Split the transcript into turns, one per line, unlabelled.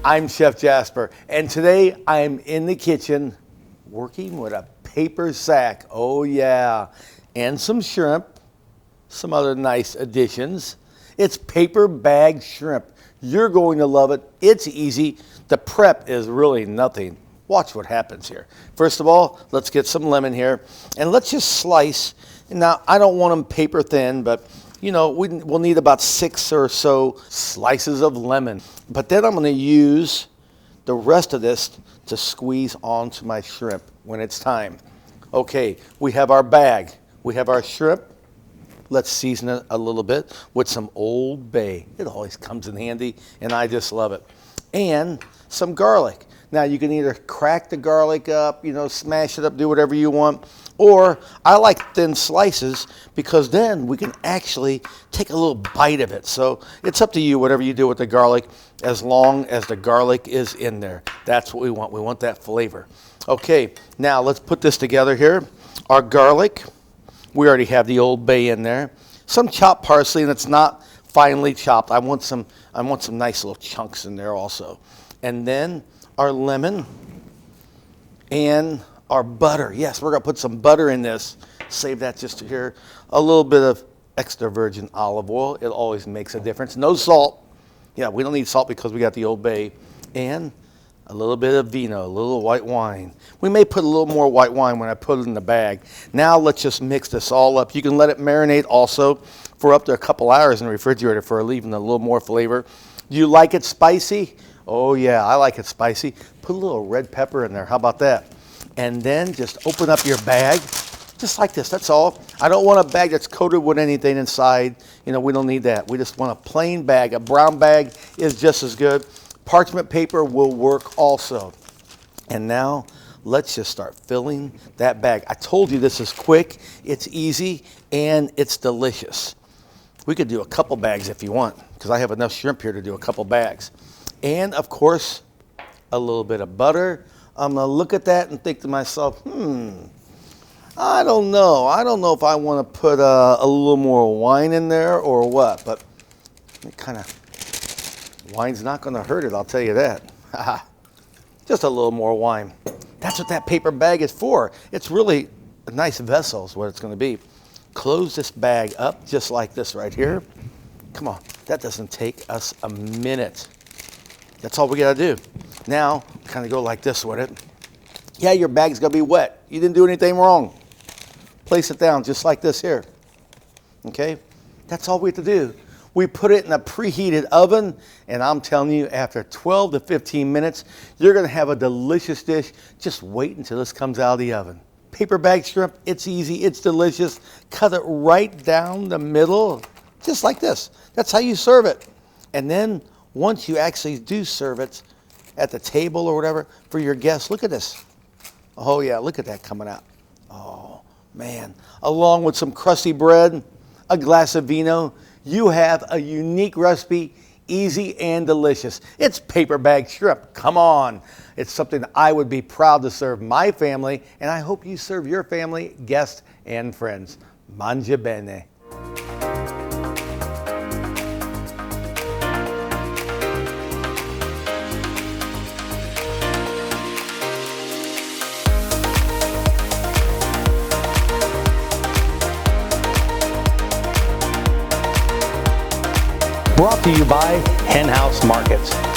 I'm Chef Jasper, and today I'm in the kitchen working with a paper sack. Oh yeah, and some shrimp, some other nice additions. It's paper bag shrimp. You're going to love it. It's easy. The prep is really nothing. Watch what happens here. First of all, let's get some lemon here, and let's just slice. Now, I don't want them paper thin, but you know, we'll need about 6 or so slices of lemon. But then I'm going to use the rest of this to squeeze onto my shrimp when it's time. Okay, we have our bag. We have our shrimp. Let's season it a little bit with some Old Bay. It always comes in handy, and I just love it. And some garlic. Now, you can either crack the garlic up, you know, smash it up, do whatever you want. Or I like thin slices because then we can actually take a little bite of it. So it's up to you, whatever you do with the garlic, as long as the garlic is in there. That's what we want. We want that flavor. Okay, now let's put this together here. Our garlic, we already have the Old Bay in there. Some chopped parsley, and it's not finely chopped. I want some nice little chunks in there also. And then our lemon and our butter. Yes, we're going to put some butter in this. Save that just to here. A little bit of extra virgin olive oil. It always makes a difference. No salt. Yeah, we don't need salt because we got the Old Bay. And a little bit of vino, a little white wine. We may put a little more white wine when I put it in the bag. Now let's just mix this all up. You can let it marinate also for up to a couple hours in the refrigerator for leaving a little more flavor. Do you like it spicy? Oh yeah, I like it spicy. Put a little red pepper in there. How about that? And then just open up your bag, just like this, that's all. I don't want a bag that's coated with anything inside. You know, we don't need that. We just want a plain bag. A brown bag is just as good. Parchment paper will work also. And now, let's just start filling that bag. I told you this is quick, it's easy, and it's delicious. We could do a couple bags if you want, because I have enough shrimp here to do a couple bags. And, of course, a little bit of butter. I'm going to look at that and think to myself, I don't know. I don't know if I want to put a little more wine in there or what. But it kind of, wine's not going to hurt it, I'll tell you that. Just a little more wine. That's what that paper bag is for. It's really a nice vessel is what it's going to be. Close this bag up just like this right here. Come on. That doesn't take us a minute. That's all we got to do. Now, kind of go like this with it. Yeah, your bag's going to be wet. You didn't do anything wrong. Place it down just like this here. Okay? That's all we have to do. We put it in a preheated oven, and I'm telling you, after 12 to 15 minutes, you're going to have a delicious dish. Just wait until this comes out of the oven. Paper bag shrimp, it's easy, it's delicious. Cut it right down the middle, just like this. That's how you serve it. And then, once you actually do serve it at the table or whatever for your guests, look at this. Oh yeah, look at that coming out. Oh man, along with some crusty bread, a glass of vino, you have a unique recipe, easy and delicious. It's paper bag shrimp, come on. It's something I would be proud to serve my family, and I hope you serve your family, guests, and friends. Mangia bene. Brought to you by Hen House Markets.